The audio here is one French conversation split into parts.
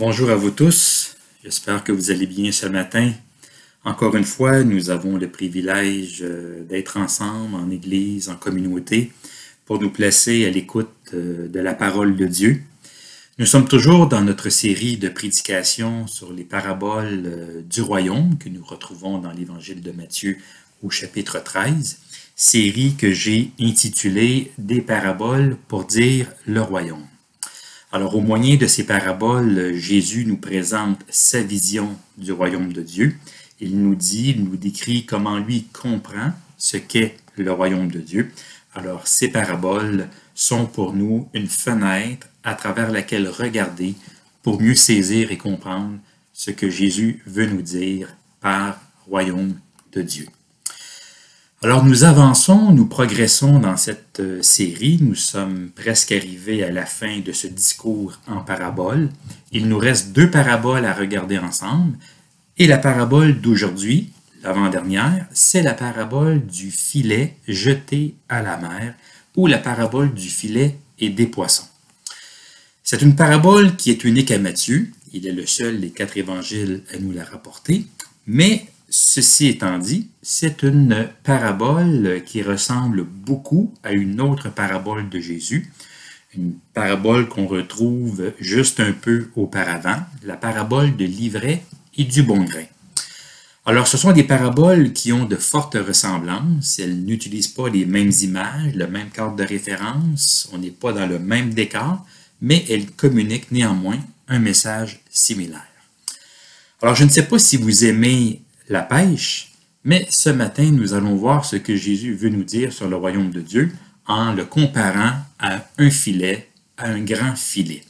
Bonjour à vous tous, j'espère que vous allez bien ce matin. Encore une fois, nous avons le privilège d'être ensemble en Église, en communauté, pour nous placer à l'écoute de la parole de Dieu. Nous sommes toujours dans notre série de prédications sur les paraboles du royaume que nous retrouvons dans l'Évangile de Matthieu au chapitre 13, série que j'ai intitulée « Des paraboles pour dire le royaume ». Alors, au moyen de ces paraboles, Jésus nous présente sa vision du royaume de Dieu. Il nous décrit comment lui comprend ce qu'est le royaume de Dieu. Alors, ces paraboles sont pour nous une fenêtre à travers laquelle regarder pour mieux saisir et comprendre ce que Jésus veut nous dire par royaume de Dieu. Alors nous avançons, nous progressons dans cette série, nous sommes presque arrivés à la fin de ce discours en parabole. Il nous reste 2 paraboles à regarder ensemble et la parabole d'aujourd'hui, l'avant-dernière, c'est la parabole du filet jeté à la mer ou la parabole du filet et des poissons. C'est une parabole qui est unique à Matthieu, il est le seul des 4 évangiles à nous la rapporter, mais ceci étant dit, c'est une parabole qui ressemble beaucoup à une autre parabole de Jésus, une parabole qu'on retrouve juste un peu auparavant, la parabole de l'ivraie et du bon grain. Alors, ce sont des paraboles qui ont de fortes ressemblances, elles n'utilisent pas les mêmes images, le même cadre de référence, on n'est pas dans le même décor, mais elles communiquent néanmoins un message similaire. Alors, je ne sais pas si vous aimez la pêche, mais ce matin, nous allons voir ce que Jésus veut nous dire sur le royaume de Dieu en le comparant à un filet, à un grand filet.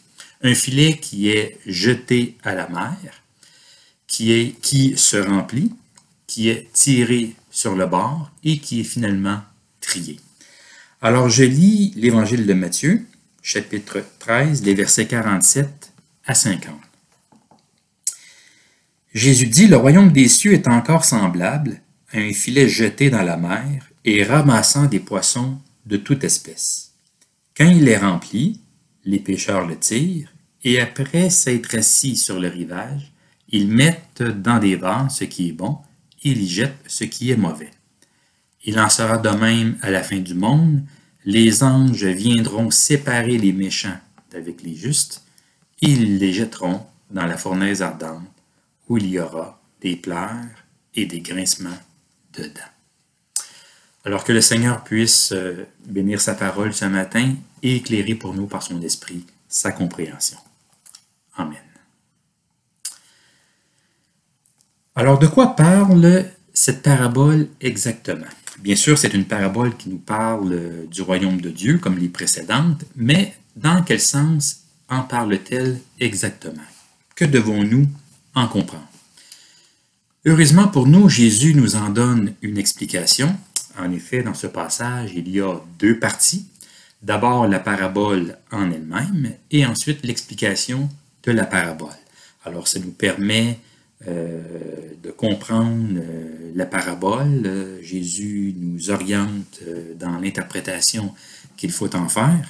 Un filet qui est jeté à la mer, qui se remplit, qui est tiré sur le bord et qui est finalement trié. Alors, je lis l'Évangile de Matthieu, chapitre 13, les versets 47 à 50. Jésus dit, « Le royaume des cieux est encore semblable à un filet jeté dans la mer et ramassant des poissons de toute espèce. Quand il est rempli, les pêcheurs le tirent et après s'être assis sur le rivage, ils mettent dans des vases ce qui est bon et ils y jettent ce qui est mauvais. Il en sera de même à la fin du monde. Les anges viendront séparer les méchants d'avec les justes et ils les jetteront dans la fournaise ardente, où il y aura des pleurs et des grincements de dents. » Alors que le Seigneur puisse bénir sa parole ce matin et éclairer pour nous par son esprit sa compréhension. Amen. Alors, de quoi parle cette parabole exactement? Bien sûr, c'est une parabole qui nous parle du royaume de Dieu, comme les précédentes, mais dans quel sens en parle-t-elle exactement? Que devons-nous en comprendre? Heureusement pour nous, Jésus nous en donne une explication. En effet, dans ce passage, il y a 2 parties. D'abord, la parabole en elle-même et ensuite l'explication de la parabole. Alors, ça nous permet de comprendre la parabole. Jésus nous oriente dans l'interprétation qu'il faut en faire.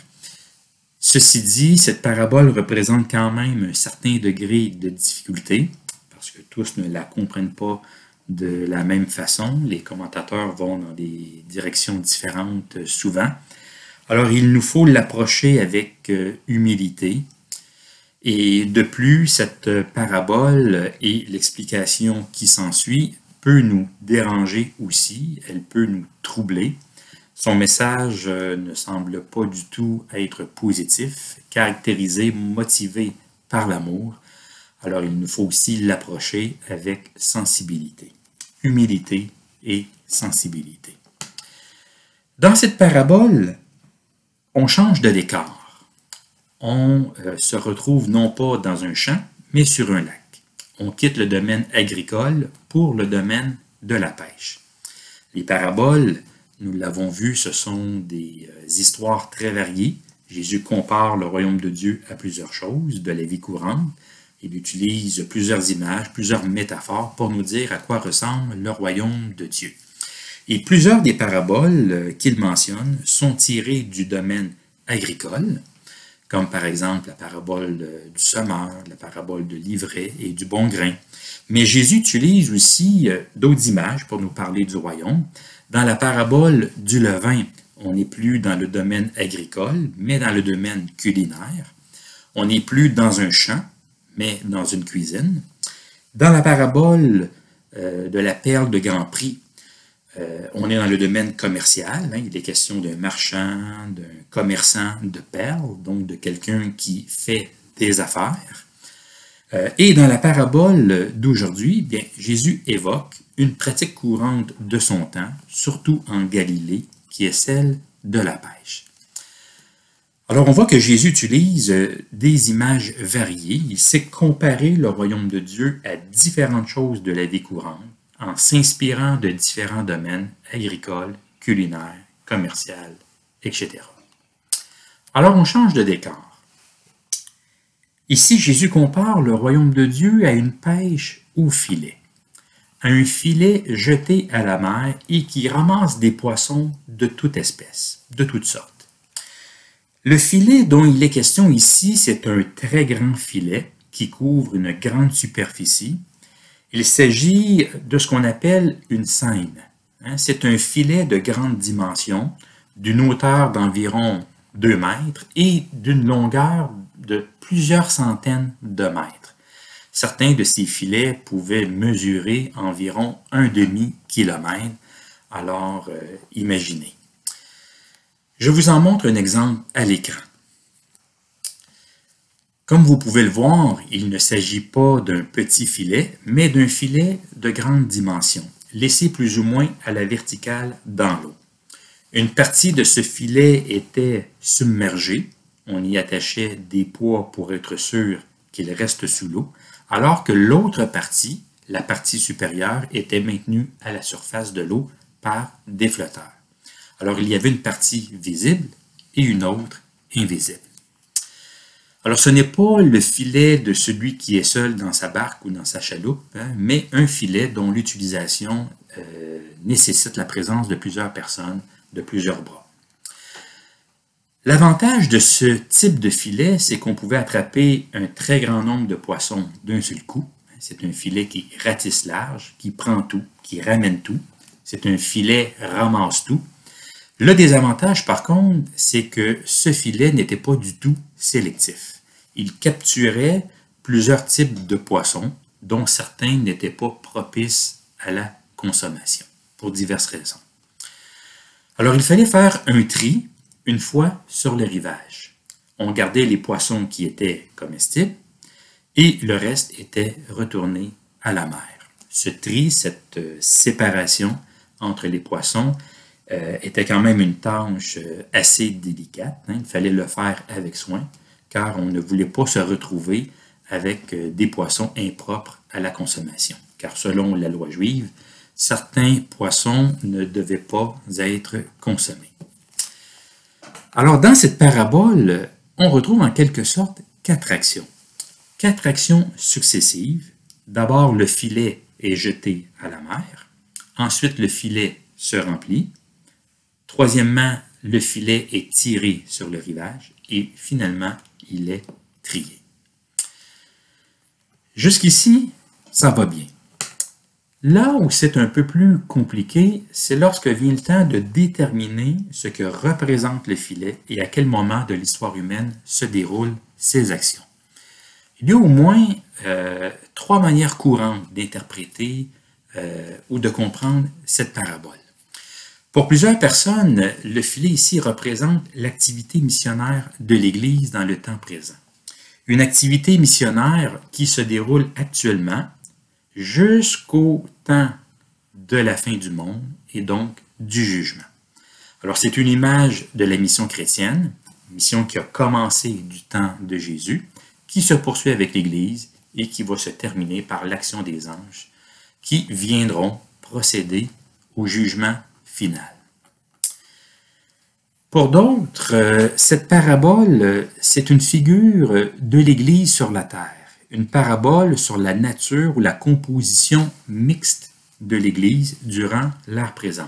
Ceci dit, cette parabole représente quand même un certain degré de difficulté, parce que tous ne la comprennent pas de la même façon. Les commentateurs vont dans des directions différentes souvent. Alors, il nous faut l'approcher avec humilité. Et de plus, cette parabole et l'explication qui s'ensuit peut nous déranger aussi, elle peut nous troubler. Son message ne semble pas du tout être positif, caractérisé, motivé par l'amour. Alors, il nous faut aussi l'approcher avec sensibilité, humilité et sensibilité. Dans cette parabole, on change de décor. On se retrouve non pas dans un champ, mais sur un lac. On quitte le domaine agricole pour le domaine de la pêche. Les paraboles, nous l'avons vu, ce sont des histoires très variées. Jésus compare le royaume de Dieu à plusieurs choses de la vie courante. Il utilise plusieurs images, plusieurs métaphores pour nous dire à quoi ressemble le royaume de Dieu. Et plusieurs des paraboles qu'il mentionne sont tirées du domaine agricole, comme par exemple la parabole du semeur, la parabole de l'ivraie et du bon grain. Mais Jésus utilise aussi d'autres images pour nous parler du royaume. Dans la parabole du levain, on n'est plus dans le domaine agricole, mais dans le domaine culinaire. On n'est plus dans un champ, mais dans une cuisine. Dans la parabole de la perle de grand prix, on est dans le domaine commercial. Il est question d'un marchand, d'un commerçant de perles, donc de quelqu'un qui fait des affaires. Et dans la parabole d'aujourd'hui, bien, Jésus évoque une pratique courante de son temps, surtout en Galilée, qui est celle de la pêche. Alors on voit que Jésus utilise des images variées. Il sait comparer le royaume de Dieu à différentes choses de la vie courante, en s'inspirant de différents domaines agricoles, culinaires, commerciaux, etc. Alors on change de décor. Ici, Jésus compare le royaume de Dieu à une pêche au filet, à un filet jeté à la mer et qui ramasse des poissons de toute espèce, de toutes sortes. Le filet dont il est question ici, c'est un très grand filet qui couvre une grande superficie. Il s'agit de ce qu'on appelle une seine. C'est un filet de grande dimension, d'une hauteur d'environ 2 mètres et d'une longueur de plusieurs centaines de mètres. Certains de ces filets pouvaient mesurer environ un demi-kilomètre. Alors, imaginez. Je vous en montre un exemple à l'écran. Comme vous pouvez le voir, il ne s'agit pas d'un petit filet, mais d'un filet de grande dimension, laissé plus ou moins à la verticale dans l'eau. Une partie de ce filet était submergée. On y attachait des poids pour être sûr qu'il reste sous l'eau, alors que l'autre partie, la partie supérieure, était maintenue à la surface de l'eau par des flotteurs. Alors il y avait une partie visible et une autre invisible. Alors ce n'est pas le filet de celui qui est seul dans sa barque ou dans sa chaloupe, mais un filet dont l'utilisation nécessite la présence de plusieurs personnes, de plusieurs bras. L'avantage de ce type de filet, c'est qu'on pouvait attraper un très grand nombre de poissons d'un seul coup. C'est un filet qui ratisse large, qui prend tout, qui ramène tout. C'est un filet ramasse tout. Le désavantage, par contre, c'est que ce filet n'était pas du tout sélectif. Il capturait plusieurs types de poissons, dont certains n'étaient pas propices à la consommation, pour diverses raisons. Alors, il fallait faire un tri une fois sur le rivage. On gardait les poissons qui étaient comestibles et le reste était retourné à la mer. Ce tri, cette séparation entre les poissons était quand même une tâche assez délicate. Il fallait le faire avec soin car on ne voulait pas se retrouver avec des poissons impropres à la consommation. Car selon la loi juive, certains poissons ne devaient pas être consommés. Alors, dans cette parabole, on retrouve en quelque sorte 4 actions. 4 actions successives. D'abord, le filet est jeté à la mer. Ensuite, le filet se remplit. Troisièmement, le filet est tiré sur le rivage. Et finalement, il est trié. Jusqu'ici, ça va bien. Là où c'est un peu plus compliqué, c'est lorsque vient le temps de déterminer ce que représente le filet et à quel moment de l'histoire humaine se déroulent ces actions. Il y a au moins 3 manières courantes d'interpréter ou de comprendre cette parabole. Pour plusieurs personnes, le filet ici représente l'activité missionnaire de l'Église dans le temps présent. Une activité missionnaire qui se déroule actuellement jusqu'au temps de la fin du monde et donc du jugement. Alors c'est une image de la mission chrétienne, mission qui a commencé du temps de Jésus, qui se poursuit avec l'Église et qui va se terminer par l'action des anges qui viendront procéder au jugement final. Pour d'autres, cette parabole, c'est une figure de l'Église sur la terre. Une parabole sur la nature ou la composition mixte de l'Église durant l'ère présente.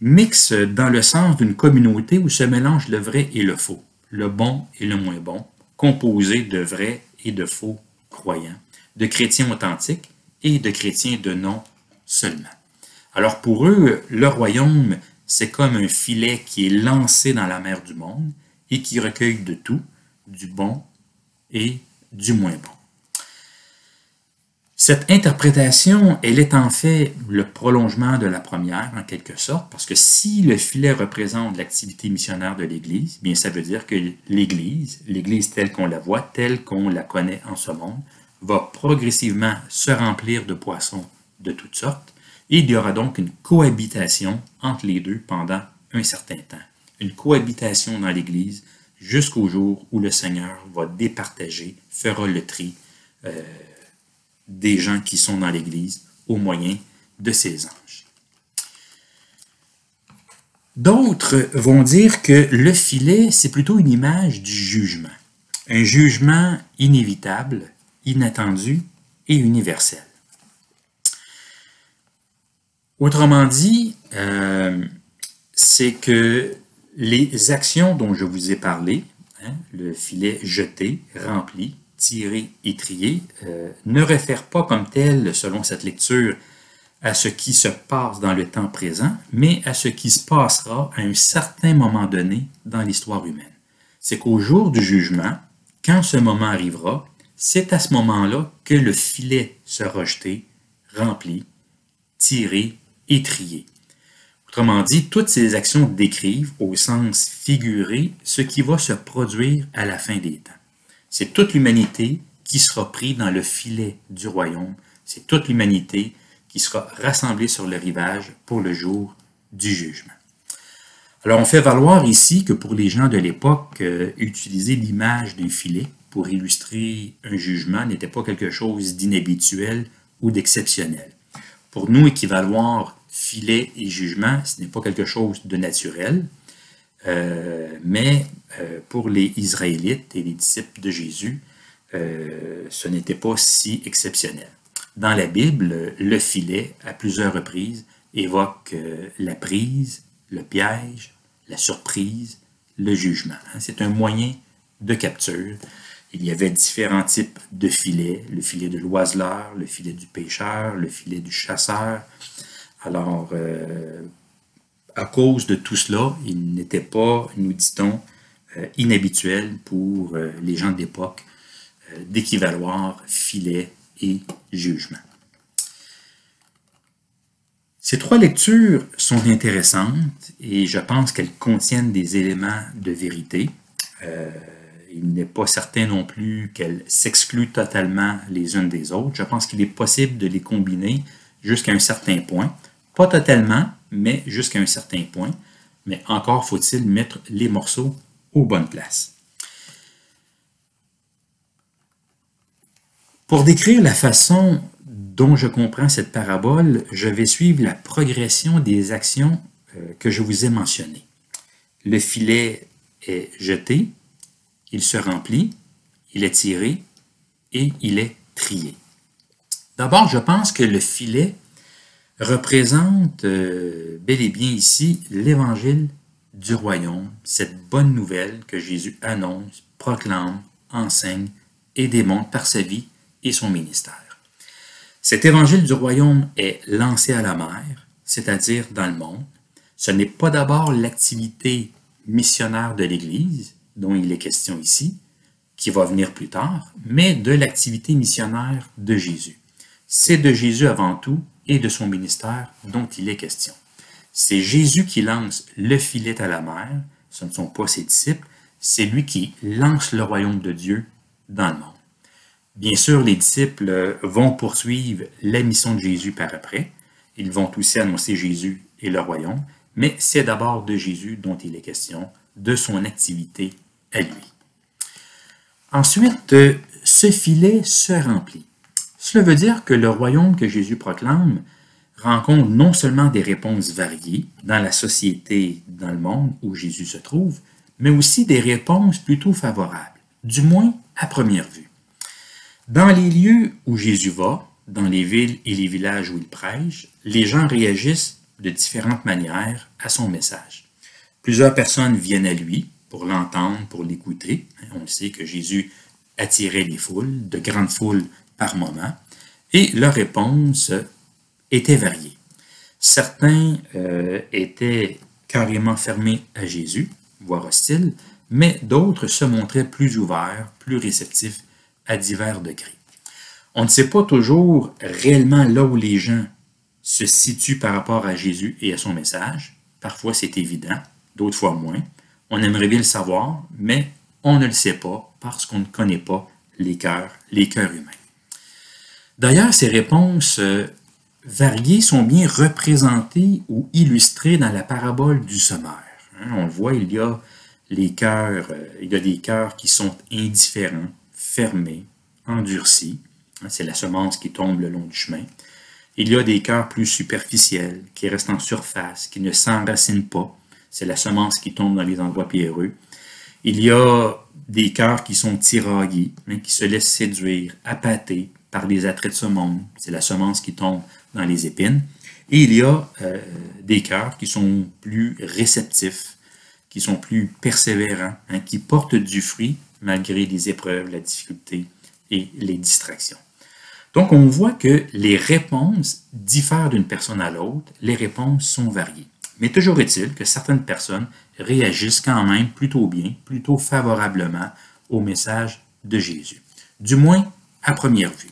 Mixte dans le sens d'une communauté où se mélangent le vrai et le faux. le bon et le moins bon, composé de vrais et de faux croyants, de chrétiens authentiques et de chrétiens de nom seulement. Alors pour eux, le royaume, c'est comme un filet qui est lancé dans la mer du monde et qui recueille de tout, du bon et du moins bon. Cette interprétation, elle est en fait le prolongement de la première, en quelque sorte, parce que si le filet représente l'activité missionnaire de l'Église, bien ça veut dire que l'Église telle qu'on la voit, telle qu'on la connaît en ce monde, va progressivement se remplir de poissons de toutes sortes, et il y aura donc une cohabitation entre les deux pendant un certain temps. Une cohabitation dans l'Église jusqu'au jour où le Seigneur va départager, fera le tri des gens qui sont dans l'Église au moyen de ses anges. D'autres vont dire que le filet, c'est plutôt une image du jugement. Un jugement inévitable, inattendu et universel. Autrement dit, c'est que les actions dont je vous ai parlé, le filet jeté, rempli, tiré et trié, ne réfèrent pas comme tel, selon cette lecture, à ce qui se passe dans le temps présent, mais à ce qui se passera à un certain moment donné dans l'histoire humaine. C'est qu'au jour du jugement, quand ce moment arrivera, c'est à ce moment-là que le filet sera jeté, rempli, tiré et trié. Autrement dit, toutes ces actions décrivent, au sens figuré, ce qui va se produire à la fin des temps. C'est toute l'humanité qui sera prise dans le filet du royaume. C'est toute l'humanité qui sera rassemblée sur le rivage pour le jour du jugement. Alors, on fait valoir ici que pour les gens de l'époque, utiliser l'image d'un filet pour illustrer un jugement n'était pas quelque chose d'inhabituel ou d'exceptionnel. Pour nous, équivaloir filet et jugement, ce n'est pas quelque chose de naturel. Mais pour les Israélites et les disciples de Jésus, ce n'était pas si exceptionnel. Dans la Bible, le filet, à plusieurs reprises, évoque la prise, le piège, la surprise, le jugement. C'est un moyen de capture. Il y avait différents types de filets, le filet de l'oiseleur, le filet du pêcheur, le filet du chasseur. Alors, à cause de tout cela, il n'était pas, nous dit-on, inhabituel pour les gens de l'époque d'équivaloir filet et jugement. Ces trois lectures sont intéressantes et je pense qu'elles contiennent des éléments de vérité. Il n'est pas certain non plus qu'elles s'excluent totalement les unes des autres. Je pense qu'il est possible de les combiner jusqu'à un certain point. Pas totalement, mais jusqu'à un certain point. Mais encore faut-il mettre les morceaux aux bonnes places. Pour décrire la façon dont je comprends cette parabole, je vais suivre la progression des actions que je vous ai mentionnées. Le filet est jeté, il se remplit, il est tiré et il est trié. D'abord, je pense que le filet représente bel et bien ici l'évangile du royaume, cette bonne nouvelle que Jésus annonce, proclame, enseigne et démontre par sa vie et son ministère. Cet évangile du royaume est lancé à la mer, c'est-à-dire dans le monde. Ce n'est pas d'abord l'activité missionnaire de l'Église, dont il est question ici, qui va venir plus tard, mais de l'activité missionnaire de Jésus. C'est de Jésus avant tout et de son ministère dont il est question. C'est Jésus qui lance le filet à la mer, ce ne sont pas ses disciples, c'est lui qui lance le royaume de Dieu dans le monde. Bien sûr, les disciples vont poursuivre la mission de Jésus par après, ils vont aussi annoncer Jésus et le royaume, mais c'est d'abord de Jésus dont il est question, de son activité à lui. Ensuite, ce filet se remplit. Cela veut dire que le royaume que Jésus proclame rencontre non seulement des réponses variées dans la société, dans le monde où Jésus se trouve, mais aussi des réponses plutôt favorables, du moins à première vue. Dans les lieux où Jésus va, dans les villes et les villages où il prêche, les gens réagissent de différentes manières à son message. Plusieurs personnes viennent à lui pour l'entendre, pour l'écouter. On le sait que Jésus attirait les foules, de grandes foules par moment, et leur réponse était variée. Certains étaient carrément fermés à Jésus, voire hostiles, mais d'autres se montraient plus ouverts, plus réceptifs à divers degrés. On ne sait pas toujours réellement là où les gens se situent par rapport à Jésus et à son message. Parfois c'est évident, d'autres fois moins. On aimerait bien le savoir, mais on ne le sait pas parce qu'on ne connaît pas les cœurs humains. D'ailleurs, ces réponses variées sont bien représentées ou illustrées dans la parabole du semeur. On le voit, il y a des cœurs qui sont indifférents, fermés, endurcis. C'est la semence qui tombe le long du chemin. Il y a des cœurs plus superficiels, qui restent en surface, qui ne s'enracinent pas. C'est la semence qui tombe dans les endroits pierreux. Il y a des cœurs qui sont tiraillés, qui se laissent séduire, appâtés par les attraits de ce monde. C'est la semence qui tombe dans les épines. Et il y a des cœurs qui sont plus réceptifs, qui sont plus persévérants, qui portent du fruit malgré les épreuves, la difficulté et les distractions. Donc, on voit que les réponses diffèrent d'une personne à l'autre, les réponses sont variées. Mais toujours est-il que certaines personnes réagissent quand même plutôt bien, plutôt favorablement au message de Jésus. Du moins, à première vue.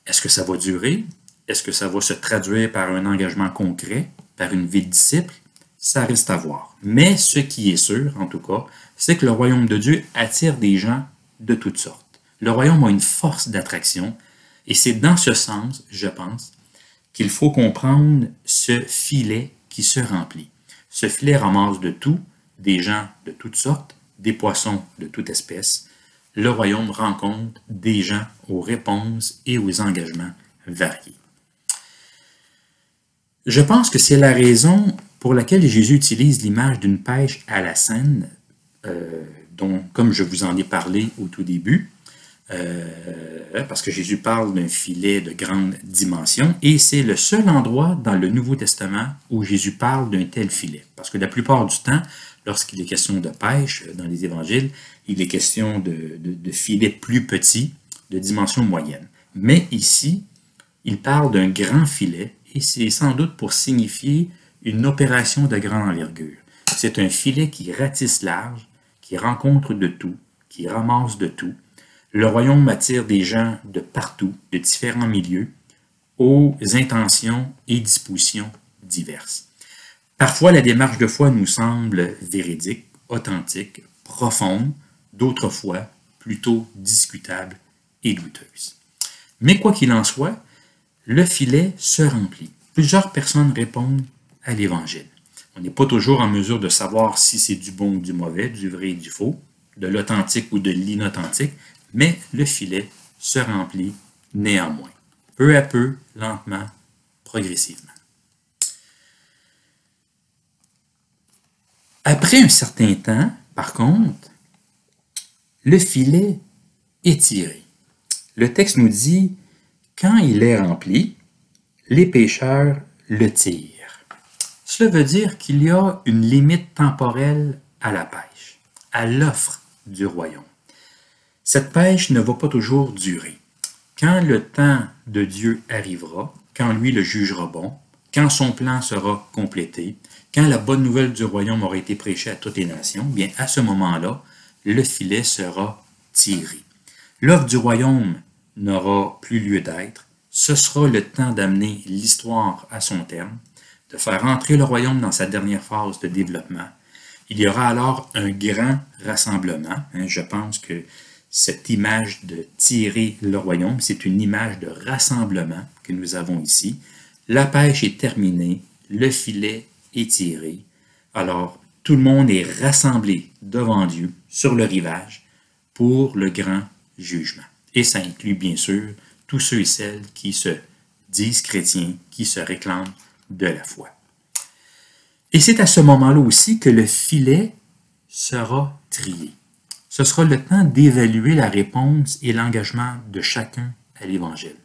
Est-ce que ça va durer? Est-ce que ça va se traduire par un engagement concret, par une vie de disciple? Ça reste à voir. Mais ce qui est sûr, en tout cas, c'est que le royaume de Dieu attire des gens de toutes sortes. Le royaume a une force d'attraction et c'est dans ce sens, je pense, qu'il faut comprendre ce filet qui se remplit. Ce filet ramasse de tout, des gens de toutes sortes, des poissons de toute espèce. Le royaume rencontre des gens aux réponses et aux engagements variés. Je pense que c'est la raison pour laquelle Jésus utilise l'image d'une pêche à la seine, dont, comme je vous en ai parlé au tout début, parce que Jésus parle d'un filet de grande dimension, et c'est le seul endroit dans le Nouveau Testament où Jésus parle d'un tel filet. Parce que la plupart du temps, lorsqu'il est question de pêche dans les évangiles, il est question de filets plus petits, de dimension moyenne. Mais ici, il parle d'un grand filet, et c'est sans doute pour signifier une opération de grande envergure. C'est un filet qui ratisse large, qui rencontre de tout, qui ramasse de tout. Le royaume attire des gens de partout, de différents milieux, aux intentions et dispositions diverses. Parfois, la démarche de foi nous semble véridique, authentique, profonde, d'autres fois plutôt discutable et douteuse. Mais quoi qu'il en soit, le filet se remplit. Plusieurs personnes répondent à l'Évangile. On n'est pas toujours en mesure de savoir si c'est du bon ou du mauvais, du vrai et du faux, de l'authentique ou de l'inauthentique, mais le filet se remplit néanmoins, peu à peu, lentement, progressivement. Après un certain temps, par contre, le filet est tiré. Le texte nous dit, quand il est rempli, les pêcheurs le tirent. Cela veut dire qu'il y a une limite temporelle à la pêche, à l'offre du royaume. Cette pêche ne va pas toujours durer. Quand le temps de Dieu arrivera, quand lui le jugera bon, quand son plan sera complété, quand la bonne nouvelle du royaume aura été prêchée à toutes les nations, bien à ce moment-là, le filet sera tiré. L'offre du royaume n'aura plus lieu d'être. Ce sera le temps d'amener l'histoire à son terme, de faire entrer le royaume dans sa dernière phase de développement. Il y aura alors un grand rassemblement. Je pense que cette image de tirer le royaume, c'est une image de rassemblement que nous avons ici. La pêche est terminée, le filet est tiré. Alors, tout le monde est rassemblé devant Dieu sur le rivage pour le grand jugement. Et ça inclut bien sûr tous ceux et celles qui se disent chrétiens, qui se réclament de la foi. Et c'est à ce moment-là aussi que le filet sera trié. Ce sera le temps d'évaluer la réponse et l'engagement de chacun à l'Évangile.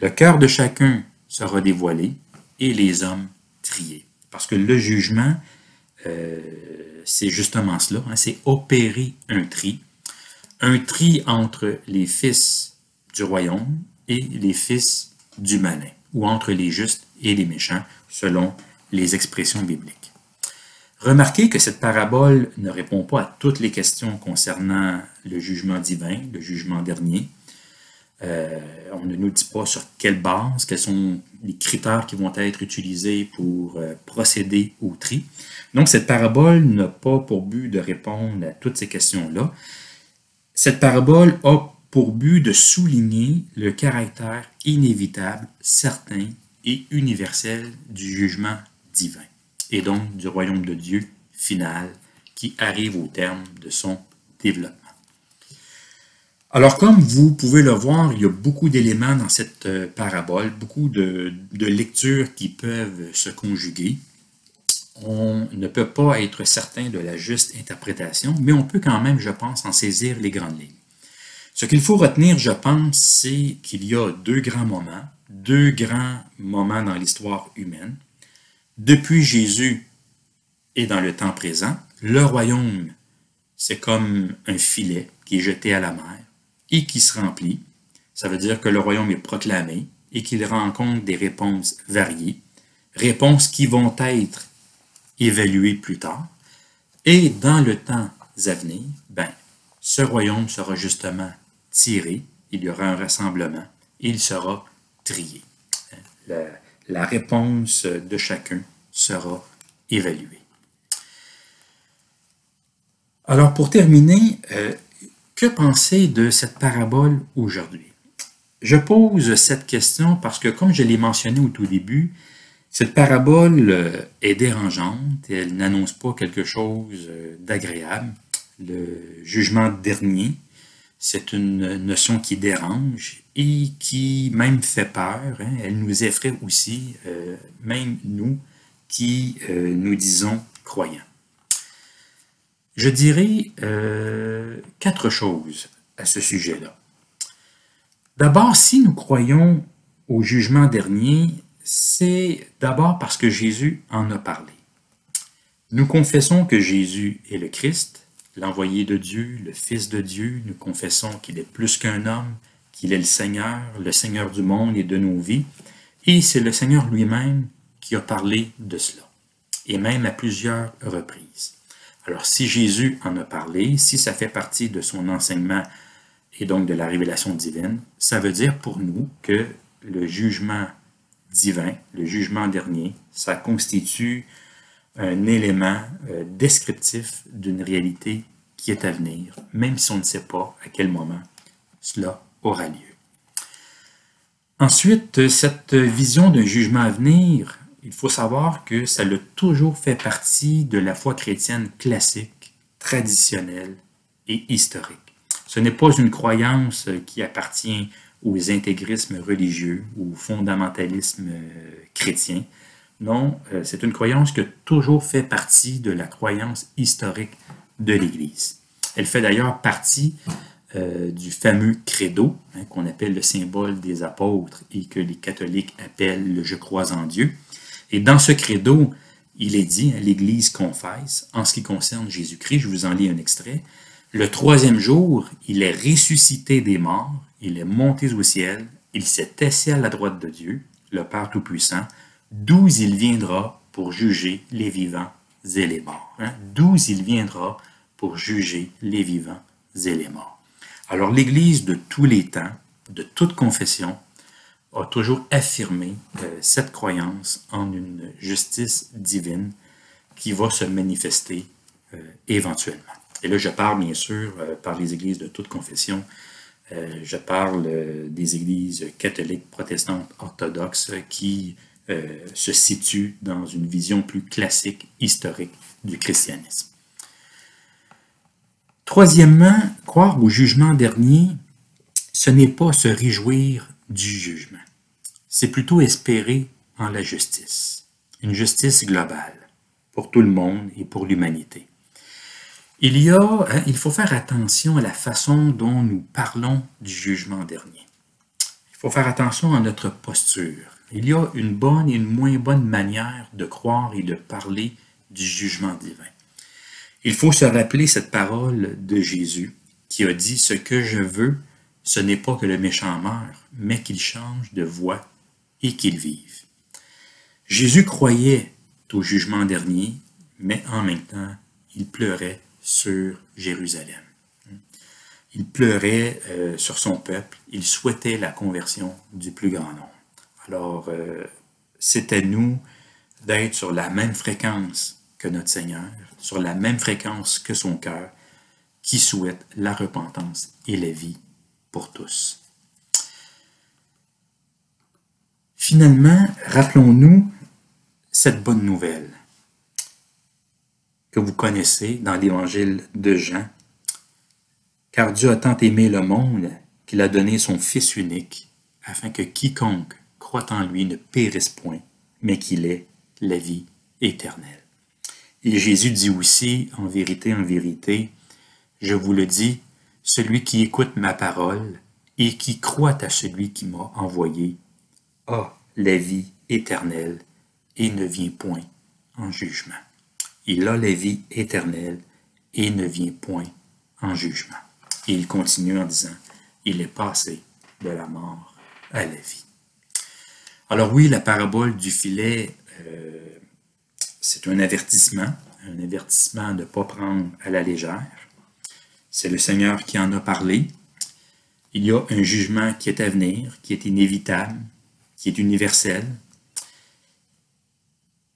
Le cœur de chacun sera dévoilé et les hommes triés. Parce que le jugement c'est justement cela, hein, c'est opérer un tri entre les fils du royaume et les fils du malin, ou entre les justes et les méchants, selon les expressions bibliques. Remarquez que cette parabole ne répond pas à toutes les questions concernant le jugement divin, le jugement dernier. On ne nous dit pas sur quelle base, quels sont les critères qui vont être utilisés pour procéder au tri. Donc, cette parabole n'a pas pour but de répondre à toutes ces questions-là. Cette parabole a pour but de souligner le caractère inévitable, certain et universel du jugement divin, et donc du royaume de Dieu final qui arrive au terme de son développement. Alors, comme vous pouvez le voir, il y a beaucoup d'éléments dans cette parabole, beaucoup de lectures qui peuvent se conjuguer. On ne peut pas être certain de la juste interprétation, mais on peut quand même, je pense, en saisir les grandes lignes. Ce qu'il faut retenir, je pense, c'est qu'il y a deux grands moments dans l'histoire humaine. Depuis Jésus et dans le temps présent, le royaume, c'est comme un filet qui est jeté à la mer et qui se remplit. Ça veut dire que le royaume est proclamé et qu'il rencontre des réponses variées, réponses qui vont être évaluées plus tard. Et dans le temps à venir, ce royaume sera justement tiré, il y aura un rassemblement et il sera trié. La réponse de chacun sera évaluée. Alors pour terminer, que penser de cette parabole aujourd'hui? Je pose cette question parce que, comme je l'ai mentionné au tout début, cette parabole est dérangeante et elle n'annonce pas quelque chose d'agréable. Le jugement dernier, c'est une notion qui dérange et qui même fait peur. Hein. Elle nous effraie aussi, même nous qui nous disons croyants. Je dirais 4 choses à ce sujet-là. D'abord, si nous croyons au jugement dernier, c'est d'abord parce que Jésus en a parlé. Nous confessons que Jésus est le Christ, l'envoyé de Dieu, le Fils de Dieu. Nous confessons qu'il est plus qu'un homme, qu'il est le Seigneur du monde et de nos vies. Et c'est le Seigneur lui-même qui a parlé de cela, et même à plusieurs reprises. Alors, si Jésus en a parlé, si ça fait partie de son enseignement et donc de la révélation divine, ça veut dire pour nous que le jugement divin, le jugement dernier, ça constitue un élément descriptif d'une réalité qui est à venir, même si on ne sait pas à quel moment cela aura lieu. Ensuite, cette vision d'un jugement à venir, il faut savoir que ça a toujours fait partie de la foi chrétienne classique, traditionnelle et historique. Ce n'est pas une croyance qui appartient aux intégrismes religieux ou au fondamentalisme chrétien. Non, c'est une croyance qui a toujours fait partie de la croyance historique de l'Église. Elle fait d'ailleurs partie du fameux credo, qu'on appelle le symbole des apôtres et que les catholiques appellent le « Je crois en Dieu ». Et dans ce credo, il est dit, l'Église confesse, en ce qui concerne Jésus-Christ, je vous en lis un extrait, « Le 3e jour, il est ressuscité des morts, il est monté au ciel, il s'est assis à la droite de Dieu, le Père Tout-Puissant, d'où il viendra pour juger les vivants et les morts. » D'où il viendra pour juger les vivants et les morts. Alors l'Église de tous les temps, de toute confession, a toujours affirmé cette croyance en une justice divine qui va se manifester éventuellement. Et là, je parle bien sûr par les églises de toute confession. Je parle des églises catholiques, protestantes, orthodoxes qui se situent dans une vision plus classique, historique du christianisme. Troisièmement, croire au jugement dernier, ce n'est pas se réjouir du jugement. C'est plutôt espérer en la justice. Une justice globale pour tout le monde et pour l'humanité. Il faut faire attention à la façon dont nous parlons du jugement dernier. Il faut faire attention à notre posture. Il y a une bonne et une moins bonne manière de croire et de parler du jugement divin. Il faut se rappeler cette parole de Jésus qui a dit « Ce que je veux, ce n'est pas que le méchant meure, mais qu'il change de voie et qu'il vive. » Jésus croyait au jugement dernier, mais en même temps, il pleurait sur Jérusalem. Il pleurait sur son peuple, il souhaitait la conversion du plus grand nombre. Alors, c'est à nous d'être sur la même fréquence que notre Seigneur, sur la même fréquence que son cœur, qui souhaite la repentance et la vie pour tous. Finalement, rappelons-nous cette bonne nouvelle que vous connaissez dans l'évangile de Jean. Car Dieu a tant aimé le monde qu'il a donné son Fils unique, afin que quiconque croit en lui ne périsse point, mais qu'il ait la vie éternelle. Et Jésus dit aussi, en vérité, je vous le dis, celui qui écoute ma parole et qui croit à celui qui m'a envoyé a la vie éternelle et ne vient point en jugement. Il a la vie éternelle et ne vient point en jugement. Et il continue en disant, il est passé de la mort à la vie. Alors oui, la parabole du filet, c'est un avertissement à ne pas prendre à la légère. C'est le Seigneur qui en a parlé. Il y a un jugement qui est à venir, qui est inévitable, qui est universel,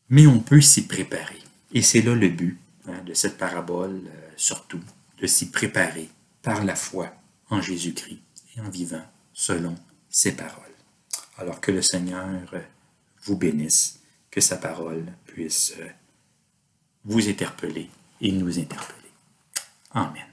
mais on peut s'y préparer. Et c'est là le but de cette parabole, surtout, de s'y préparer par la foi en Jésus-Christ et en vivant selon ses paroles. Alors que le Seigneur vous bénisse, que sa parole puisse vous interpeller et nous interpeller. Amen.